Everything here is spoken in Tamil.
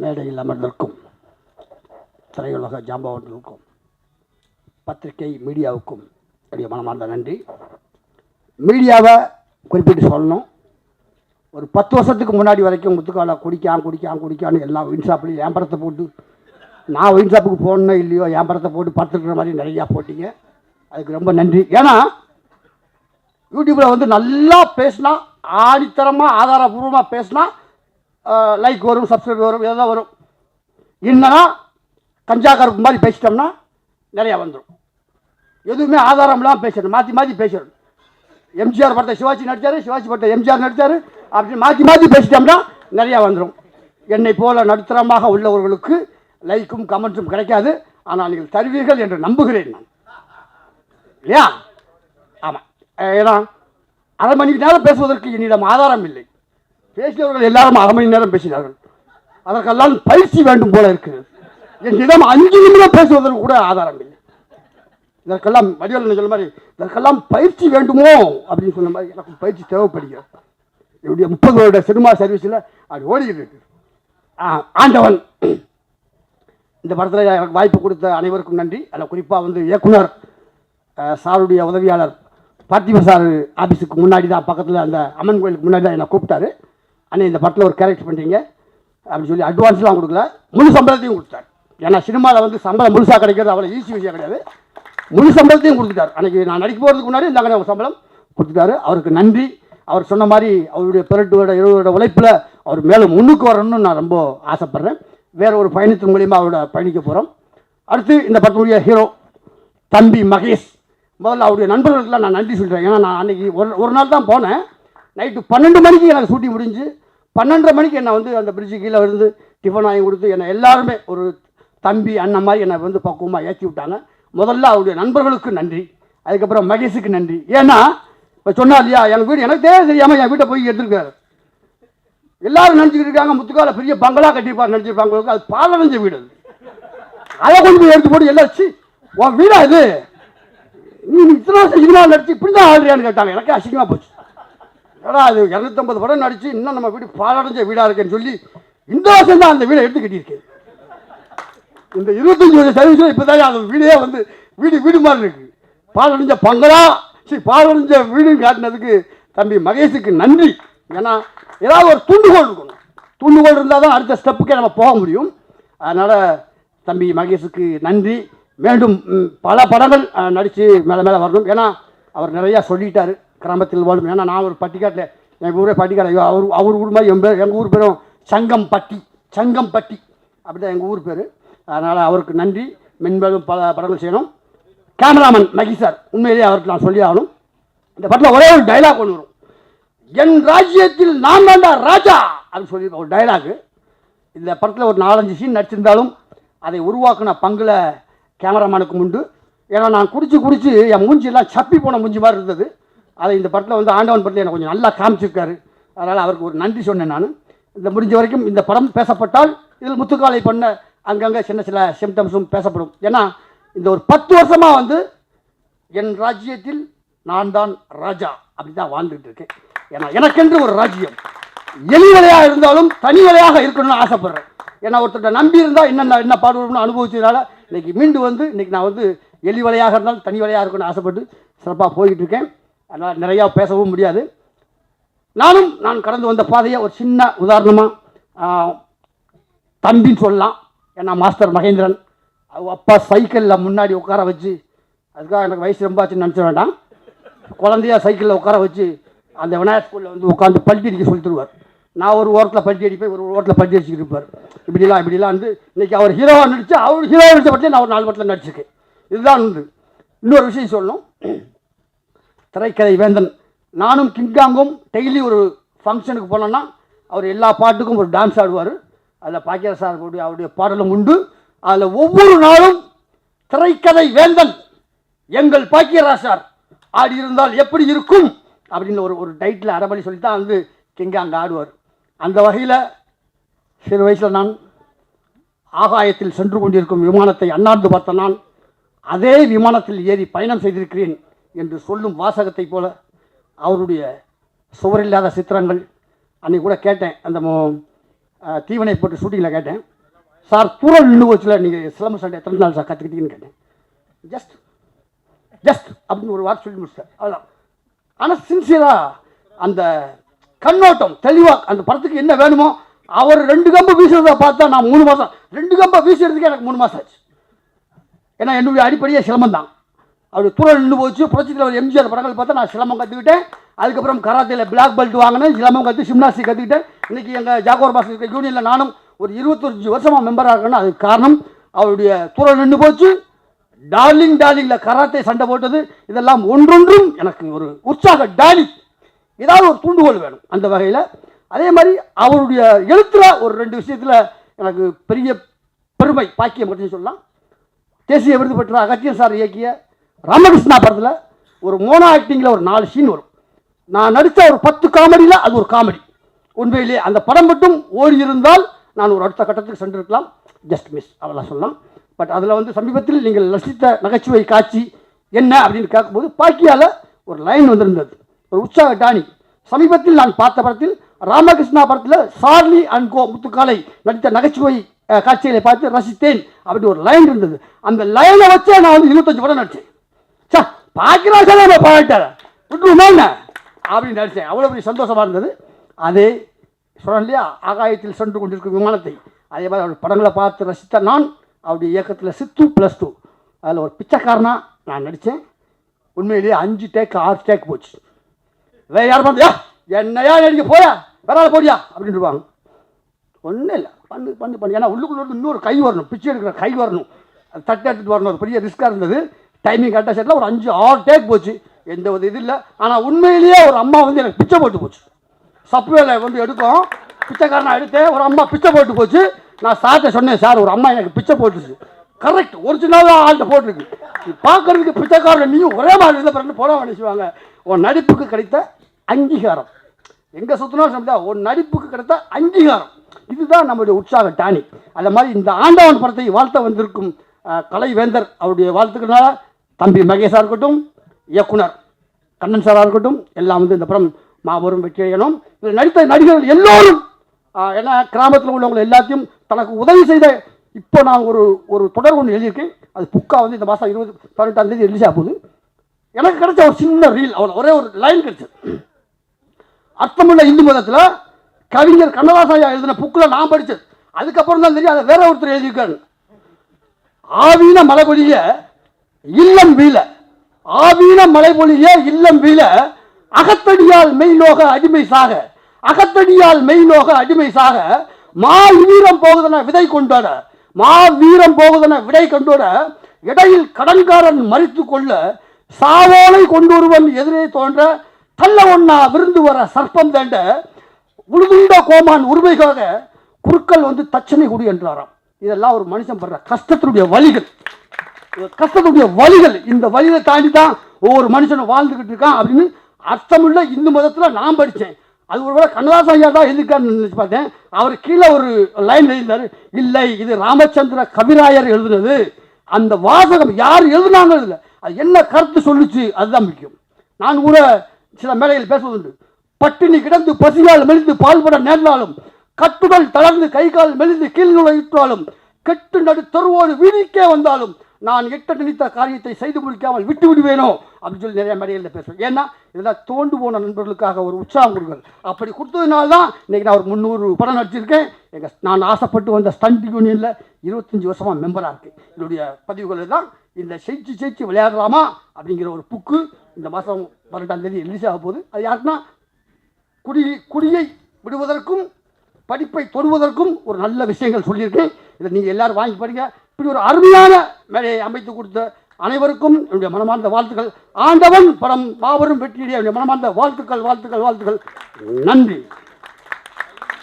மேடையில் அமர்ந்திருக்கும் திரையுலக ஜாம்பவன்களுக்கும் பத்திரிகை மீடியாவுக்கும் என்னுடைய மனமார்ந்த நன்றி. மீடியாவை குறிப்பிட்டு சொல்லணும். ஒரு 10 வருஷத்துக்கு முன்னாடி வரைக்கும் முத்துக்காலை குடிக்கான்னு எல்லாம் ஒயின் ஷாப்லேயும் என் படத்தை போட்டு, நான் ஒயின் ஷாப்புக்கு போகணும் இல்லையோ என் படத்தை போட்டு பார்த்துருக்குற மாதிரி நிறையா போட்டிங்க. அதுக்கு ரொம்ப நன்றி. ஏன்னா யூடியூப்பில் வந்து நல்லா பேசினா, ஆணித்தரமாக ஆதாரபூர்வமாக பேசினா லைக் வரும், சப்ஸ்கிரைப் வரும், இதெல்லாம் வரும். இல்லைன்னா கஞ்சா கருப்பு மாதிரி பேசிட்டோம்னா நிறையா வந்துடும். எதுவுமே ஆதாரம்லாம் பேசணும், மாற்றி பேசணும். எம்ஜிஆர் படத்தை சிவாஜி நடித்தார், சிவாஜி படத்தை எம்ஜிஆர் நடித்தார் அப்படின்னு மாற்றி பேசிட்டோம்னா நிறையா வந்துடும். என்னை போல நடுத்தரமாக உள்ளவர்களுக்கு லைக்கும் கமெண்ட்ஸும் கிடைக்காது. ஆனால் நீங்கள் தருவீர்கள் என்று நம்புகிறேன் நான். இல்லையா? ஆமாம். ஏன்னா அரை மணி நேரம் பேசுவதற்கு என்னிடம் ஆதாரம் இல்லை. பேசியவர்கள் எல்லாரும் அரை மணி நேரம் பேசினார்கள். அதற்கெல்லாம் பயிற்சி வேண்டும் போல இருக்கிறது. என்னிடம் 5 நிமிடம் பேசுவதற்கு கூட ஆதாரம் இல்லை. இதற்கெல்லாம் வடிவேலு சொல்ல மாதிரி இதற்கெல்லாம் பயிற்சி வேண்டுமோ அப்படின்னு சொன்ன மாதிரி எனக்கு பயிற்சி தேவைப்படுகிறது. என்னுடைய 30 வருட சினிமா சர்வீஸில் அது ஓடிக்கிட்டு இருக்கு. ஆண்டவன் இந்த படத்தில் எனக்கு வாய்ப்பு கொடுத்த அனைவருக்கும் நன்றி. அதில் குறிப்பாக வந்து இயக்குனர் சாருடைய உதவியாளர் பார்த்திப சார் ஆஃபீஸுக்கு முன்னாடி தான், பக்கத்தில் அந்த அம்மன் கோயிலுக்கு முன்னாடி தான் என்னை கூப்பிட்டாரு. ஆனால் இந்த படத்தில் ஒரு கேரக்டர் பண்ணுறீங்க அப்படின்னு சொல்லி அட்வான்ஸ்லாம் கொடுக்கல, முழு சம்பளத்தையும் கொடுத்தார். ஏன்னா சினிமாவில் வந்து சம்பளம் முழுசாக கிடைக்கிறது அவ்வளோ ஈஸி விஷயம் கிடையாது. முழு சம்பளத்தையும் கொடுத்துட்டார். அன்றைக்கி நான் நடிக்க போகிறதுக்கு முன்னாடி இந்த ஒரு சம்பளம் கொடுத்துட்டாரு. அவருக்கு நன்றி. அவர் சொன்ன மாதிரி அவருடைய 18 வருட 20 வருட உழைப்பில் அவர் மேலும் முன்னுக்கு வரணும்னு நான் ரொம்ப ஆசைப்பட்றேன். வேறு ஒரு பயணத்தின் மூலியமாக அவரோட பயணிக்க போகிறோம். அடுத்து இந்த படத்துடைய ஹீரோ தம்பி மகேஷ். முதல்ல அவருடைய நண்பர்களுக்கெல்லாம் நான் நன்றி சொல்கிறேன். ஏன்னா நான் அன்றைக்கி ஒரு நாள் தான் போனேன். நைட்டு 12 மணிக்கு எனக்கு ஷூட்டிங் முடிஞ்சு 12:30 மணிக்கு என்னை வந்து அந்த பிரிட்ஜு கீழே இருந்து டிஃபன் வாங்கி கொடுத்து என்னை எல்லாருமே ஒரு தம்பி அண்ணன் மாதிரி என்னை வந்து பக்குவமாக ஏற்றி விட்டாங்க. முதல்ல அவருடைய நண்பர்களுக்கு நன்றி. அதுக்கப்புறம் மகேஷுக்கு நன்றி. ஏன்னா இப்போ சொன்னா இல்லையா, எங்கள் வீடு எனக்கு தெரியாமல் என் வீட்டை போய் எடுத்துருக்காரு. எல்லாரும் நினச்சிக்கிட்டு இருக்காங்க முத்துக்கால பெரிய பங்களா கட்டியிருப்பார் நினச்சிருப்பாங்க. அது பாலடைஞ்ச வீடு. அதை கொண்டு போய் எடுத்து போட்டு எல்லாச்சு உன் வீடா இது, நீ இத்தனை வருஷம் சினிமா நடிச்சு இப்படி தான் ஆடுறியான்னு கேட்டாங்க. எனக்கு அசிங்கமாக போச்சு. ஏன்னா அது 250 படம் நடிச்சு இன்னும் நம்ம வீடு பாலடைஞ்ச வீடாக இருக்கேன்னு சொல்லி இந்த வருஷம் தான் அந்த வீடை எடுத்து கட்டியிருக்கேன். இந்த 25 வருஷம் சர்வீஸில் இப்போ தான் அந்த வீடே வந்து வீடு மாதிரி இருக்குது. பாலடைஞ்ச பங்களா பாலடைஞ்ச வீடுன்னு காட்டினதுக்கு தம்பி மகேஷுக்கு நன்றி. ஏன்னா ஏதாவது ஒரு தூண்டுகோல் இருக்கணும். தூண்டுகோல் இருந்தால் தான் அடுத்த ஸ்டெப்புக்கே நம்ம போக முடியும். அதனால் தம்பி மகேஷுக்கு நன்றி. மீண்டும் பல படங்கள் நடித்து மேலே வரணும். ஏன்னா அவர் நிறையா சொல்லிட்டார் கிராமத்தில் வாழும். ஏன்னா நான் ஒரு பட்டிக்காட்டில், எங்கள் ஊரே பட்டிக்காடு, அவர் ஊர் மாதிரி எங்கள் ஊர் பேரும் சங்கம்பட்டி அப்படி தான் எங்கள் ஊர் பேர். அதனால் அவருக்கு நன்றி. மென்மேலும் பல படங்கள் செய்யணும். கேமராமேன் மகி சார், உண்மையிலேயே அவருக்கு நான் சொல்லி ஆகணும். இந்த படத்தில் ஒரே ஒரு டைலாக் ஒன்று வரும். என் ராஜ்யத்தில் நான் தாண்டா ராஜா அப்படின்னு சொல்லி ஒரு டைலாகு. இந்த படத்தில் ஒரு 4-5 சீன் நடிச்சிருந்தாலும் அதை உருவாக்கின பங்கில் கேமராமேனுக்கு உண்டு. ஏன்னா நான் குடிச்சு என் மூஞ்சியெல்லாம் சப்பி போன மூஞ்சி மாதிரி இருந்தது. அதை இந்த படத்தில் வந்து ஆண்டவன் படத்தில் எனக்கு கொஞ்சம் நல்லா காமிச்சிருக்காரு. அதனால் அவருக்கு ஒரு நன்றி சொன்னேன் நான். இந்த முடிஞ்ச வரைக்கும் இந்த படம் பேசப்பட்டால் இதில் முத்துக்காலை பண்ண அங்கங்கே சில சிம்டம்ஸும் பேசப்படும். ஏன்னா இந்த ஒரு 10 வருஷமாக வந்து என் ராஜ்யத்தில் நான் தான் ராஜா அப்படி தான் வாழ்ந்துட்டு இருக்கேன். ஏன்னா எனக்கென்று ஒரு ராஜ்யம், எலி வேலையாக இருந்தாலும் தனி வேலையாக இருக்கணும்னு ஆசைப்பட்றேன். ஏன்னா ஒருத்தர் நம்பி இருந்தால் என்ன பாடுவோம்னு அனுபவிச்சதுனால இன்றைக்கி மீண்டு வந்து இன்றைக்கி நான் வந்து எலி வேலையாக இருந்தாலும் தனி வேலையாக இருக்கணும்னு ஆசைப்பட்டு சிறப்பாக போய்கிட்டு இருக்கேன். அதனால் நிறையா பேசவும் முடியாது. நான் கடந்து வந்த பாதையை ஒரு சின்ன உதாரணமாக தம்பின்னு சொல்லலாம். ஏன்னா மாஸ்டர் மகேந்திரன் அப்பா சைக்கிளில் முன்னாடி உட்கார வச்சு, அதுக்காக எனக்கு வயசு ரொம்ப ஆச்சுன்னு நினச்ச வேண்டாம், குழந்தையா சைக்கிளில் உட்கார வச்சு அந்த விநாயகர் ஸ்கூலில் வந்து உட்காந்து பல்ட்டி அடிக்க சொல்லி தருவார். நான் ஒரு ஓரத்தில் பல்ட்டி அடிப்பேன், ஒரு ஓரத்தில் பல்ட்டி அடிச்சுக்கிட்டு இருப்பார். இப்படிலாம் வந்து இன்றைக்கி அவர் ஹீரோவாக நடித்து, அவர் ஹீரோவாக நடித்த பற்றி நான் ஒரு 4 படத்தில் நடிச்சிருக்கேன். இதுதான் உண்டு. இன்னொரு விஷயம் சொல்லணும். திரைக்கதை வேந்தன் நானும் கிங்காங்கும் டெய்லி ஒரு ஃபங்க்ஷனுக்கு போனோன்னா அவர் எல்லா பாட்டுக்கும் ஒரு டான்ஸ் ஆடுவார். அதில் பாக்கியராஜ் சார் அவருடைய பாடலும் உண்டு. அதில் ஒவ்வொரு நாளும் திரைக்கதை வேந்தன் எங்கள் பாக்கியராஜ் சார் ஆடி இருந்தால் எப்படி இருக்கும் அப்படின்னு ஒரு டைட்டில் அரைபடி சொல்லி தான் வந்து கிங்காங் ஆடுவார். அந்த வகையில் சிறு வயசில் நான் ஆகாயத்தில் சென்று கொண்டிருக்கும் விமானத்தை அண்ணாந்து பார்த்த நான் அதே விமானத்தில் ஏறி பயணம் செய்திருக்கிறேன் என்று சொல்லும் வாசகத்தை போல அவருடைய சுவரில்லாத சித்திரங்கள். அன்றைக்கி கூட கேட்டேன், அந்த தீவனை போட்டு ஷூட்டிங்கில் கேட்டேன், சார் தூரல் நின்று போச்சுல, நீங்கள் சிலம்பு சண்டை எத்தனை நாள் சார் கற்றுக்கிட்டீங்கன்னு கேட்டேன். ஜஸ்ட் ஜஸ்ட் அப்படின்னு ஒரு வார்த்தை சொல்லி முடிச்சிட்டேன், அதுதான். ஆனால் சின்சியராக அந்த கண்ணோட்டம் தெளிவாக அந்த படத்துக்கு என்ன வேணுமோ, அவர் 2 கம்பை வீசுறதை பார்த்தா நான் 3 மாதம், 2 கம்பை வீசுறதுக்கு எனக்கு 3 மாதம் ஆச்சு. ஏன்னா என்னுடைய அடிப்படையே சிலம்பம் தான். அவர் தூரல் நின்று போச்சு, புரட்சித்தில் ஒரு எம்ஜிஆர் படங்கள் பார்த்தா நான் சிலம்பம் கற்றுக்கிட்டேன். அதுக்கப்புறம் கராத்தையில் பிளாக் பெல்ட் வாங்கினேன், சிலம்பம் கற்று ஜிம்னாஸ்டிக் கற்றுக்கிட்டேன். இன்றைக்கி எங்கள் ஜாகோர் பாஸ்கர் யூனியனில் நானும் ஒரு 25 வருஷமாக மெம்பராக இருக்கேன்னா அதுக்கு காரணம் அவருடைய தூரல் நின்று போச்சு, டார்லிங்கில் கராத்தே சண்டை போட்டது, இதெல்லாம் ஒன்றொன்றும் எனக்கு ஒரு உற்சாக டாலி, ஏதாவது ஒரு தூண்டுகோல் வேணும் அந்த வகையில். அதே மாதிரி அவருடைய எழுத்தில் ஒரு 2 விஷயத்தில் எனக்கு பெரிய பெருமை பாக்கியம் அப்படின்னு சொல்லலாம். தேசிய விருது பெற்ற அகத்தியன் சார் இயக்கிய ராமகிருஷ்ணா படத்தில் ஒரு மோனோ ஆக்டிங்கில் ஒரு 4 சீன் வரும். நான் நடித்த ஒரு 10 காமெடியில் அது ஒரு காமெடி. உண்மையிலேயே அந்த படம் மட்டும் ஓடி இருந்தால் நான் ஒரு அடுத்த கட்டத்துக்கு சென்றிருக்கலாம். ஜஸ்ட் மிஸ் அதெல்லாம் சொல்லலாம். பட் அதில் வந்து சமீபத்தில் நீங்கள் ரசித்த நகைச்சுவை காட்சி என்ன அப்படின்னு கேட்கும்போது பாக்கியால் ஒரு லைன் வந்திருந்தது, ஒரு உற்சாக டானி. சமீபத்தில் நான் பார்த்த படத்தில் ராமகிருஷ்ணா படத்தில் சார்லி அண்ட் கோ முத்துக்காலை நடித்த நகைச்சுவை காட்சிகளை பார்த்து ரசித்தேன் அப்படின்னு ஒரு லைன் இருந்தது. அந்த லைனை வச்சே நான் வந்து 25 படம் நடித்தேன். சார் பாக்கியராஜாலே பாராட்டார் விட்டுருமா அப்படின்னு நடித்தேன். அவ்வளோ பெரிய சந்தோஷமாக இருந்தது. அதே சொன்னேன் இல்லையா, ஆகாயத்தில் சென்று கொண்டிருக்கும் விமானத்தை, அதே மாதிரி அவர் படங்களை பார்த்து ரசித்த நான் அவருடைய இயக்கத்தில் சித்து +2 அதில் ஒரு பிச்சைக்காரனாக நான் நடித்தேன். உண்மையிலேயே 5 டேக் 6 டேக் போச்சு. வேறு யார் பார்த்தியா என்னையா நடிக்க போயா வேறால போடியா அப்படின்ட்டுருவாங்க. ஒன்றும் இல்லை, பண்ணி ஏன்னா உள்ளுக்குள்ள இன்னொரு கை வரணும், பிச்சை எடுக்கிற கை வரணும், அது தட்டு எடுத்துகிட்டு வரணும். ஒரு பெரிய ரிஸ்க்காக இருந்தது. டைமிங் கரெக்டாக செட்டில் ஒரு 5-6 டேக் போச்சு. எந்த ஒரு இது இல்லை. ஆனால் உண்மையிலேயே ஒரு அம்மா வந்து எனக்கு பிச்சை போட்டு போச்சு. சப்வேல வந்து எடுக்கும், பிச்சைக்காரனாக எடுத்தேன், ஒரு அம்மா பிச்சை போட்டு போச்சு. நான் சார்ட்ட சொன்னேன், சார் ஒரு அம்மா எனக்கு பிச்சை போட்டுச்சு. கரெக்ட், ஒரிஜினலாக ஆள்கிட்ட போட்டிருக்கு. பார்க்கறதுக்கு பிச்சைக்காரன் நீயும் ஒரே மாதிரி இருந்த பிறகு போட நினைச்சுவாங்க. உன் நடிப்புக்கு கிடைத்த அங்கீகாரம், எங்கே சுற்றினாலும் சொல்லிட்டா உன் நடிப்புக்கு கிடைத்த அங்கீகாரம், இதுதான் நம்முடைய உற்சாக டானி. அந்த மாதிரி இந்த ஆண்டவன் படத்தை வாழ்த்த வந்திருக்கும் கலைவேந்தர் அவருடைய வாழ்த்துக்களால் தம்பி மகேஷாக இருக்கட்டும், இயக்குனர் கண்ணன் சாராக இருக்கட்டும், எல்லாம் வந்து இந்த படம் மாபெரும் வெற்றி அடையணும். இதில் நடித்த நடிகர்கள் எல்லோரும் ஏன்னா கிராமத்தில் உள்ளவங்களை எல்லாத்தையும் தனக்கு உதவி செய்த, இப்போ நான் ஒரு தொடர் ஒன்று எழுதியிருக்கேன். அது புக்கா வந்து இந்த மாதம் 18ஆம் தேதி ரிலீஸ் ஆக போகுது. எனக்கு கிடைச்ச ஒரு சின்ன ரீல், அவ்வளோ ஒரே ஒரு லைன் கிடைச்சது. அர்த்தமுள்ள இந்து மதத்தில் கவிஞர் கண்ணதாசன் எழுதின புக்கில் நான் படித்தது. அதுக்கப்புறம் தான் தெரியும் அதை வேற ஒருத்தர் எழுதியிருக்காரு. ஆவீன மலை பொழிய இல்லம் வீழ, ஆவீன மலை பொழிய இல்லம் வீழ, அகத்தடியால் மெய்நோக அடிமை சாக, அகத்தடியால் மெய்நோக அடிமை சாக, மா வீரம் போகுதன விதை கொண்டோட, மா வீரம் போகுதன விடை கொண்டோட, இடையில் கடன்காரன் மறித்து கொள்ள, சாவோலை கொண்டொருவன் எதிரே தோன்ற, தள்ள ஒன்னா விருந்து வர சர்ப்பம் தேண்ட, உழுதுண்ட கோமான் உரிமைக்காக குறுக்கள் வந்து தச்சனை குடி என்றாராம். இதெல்லாம் ஒரு மனுஷன் படுற கஷ்டத்தினுடைய வழிகள், கஷ்டத்துடைய வழிகள். இந்த வழியை தாண்டி தான் ஒவ்வொரு மனுஷனும் வாழ்ந்துகிட்டு இருக்கான் அப்படின்னு அர்த்தமுள்ள இந்து மதத்தில் நான் படித்தேன். அது ஒருவேளை கண்ணதாசன் ஐயா தான் எழுதிருக்காருன்னு நினச்சி பார்த்தேன். அவர் கீழே ஒரு லைன் எழுதினார், இல்லை இது ராமச்சந்திர கவிராயர் எழுதுனது, அந்த வாசகம் யார் எழுதுனாங்க இல்லை, அது என்ன கருத்து சொல்லுச்சு அதுதான் முக்கியம். நான் கூட சில மேடையில் பேசுவதுண்டு. பட்டினி கிடந்து பசியால் மெலிந்து பால்பட நேர்ந்தாலும், கட்டுடல் தளர்ந்து கை கால் மெலிந்து கீழ்நுழையிட்டாலும், கெட்டு நடு தெருவோடு வீதிக்கே வந்தாலும் நான் எட்ட நினைத்த காரியத்தை செய்து முடிக்காமல் விட்டு விடுவேனோ அப்படின்னு சொல்லி நிறைய மேடைகளில் பேசுவேன். ஏன்னா இதெல்லாம் தோண்டு போன நண்பர்களுக்காக ஒரு உற்சாகம் கொடுக்குறது. அப்படி கொடுத்ததுனால தான் இன்றைக்கி நான் ஒரு 300 படம் நடிச்சிருக்கேன். நான் ஆசைப்பட்டு வந்த ஸ்டண்ட் யூனியனில் 25 வருஷமாக மெம்பராக இருக்கேன். என்னுடைய பதிவுகள் தான் இந்த ஜெயிச்சு விளையாடலாமா அப்படிங்கிற ஒரு புக்கு இந்த மாதம் 18ஆம் தேதி ரிலீஸ் ஆக போகுது. அது யாருக்குன்னா குடியை விடுவதற்கும் படிப்பை தொடுவதற்கும் ஒரு நல்ல விஷயங்கள் சொல்லியிருக்கேன். இதை நீங்கள் எல்லோரும் வாங்கி படிங்க. இப்படி ஒரு அருமையான மேடையை அமைத்து கொடுத்த அனைவருக்கும் என்னுடைய மனமார்ந்த வாழ்த்துக்கள். ஆண்டவன் படம் மாபெரும் வெற்றியுடைய என்னுடைய மனமார்ந்த வாழ்த்துக்கள். நன்றி.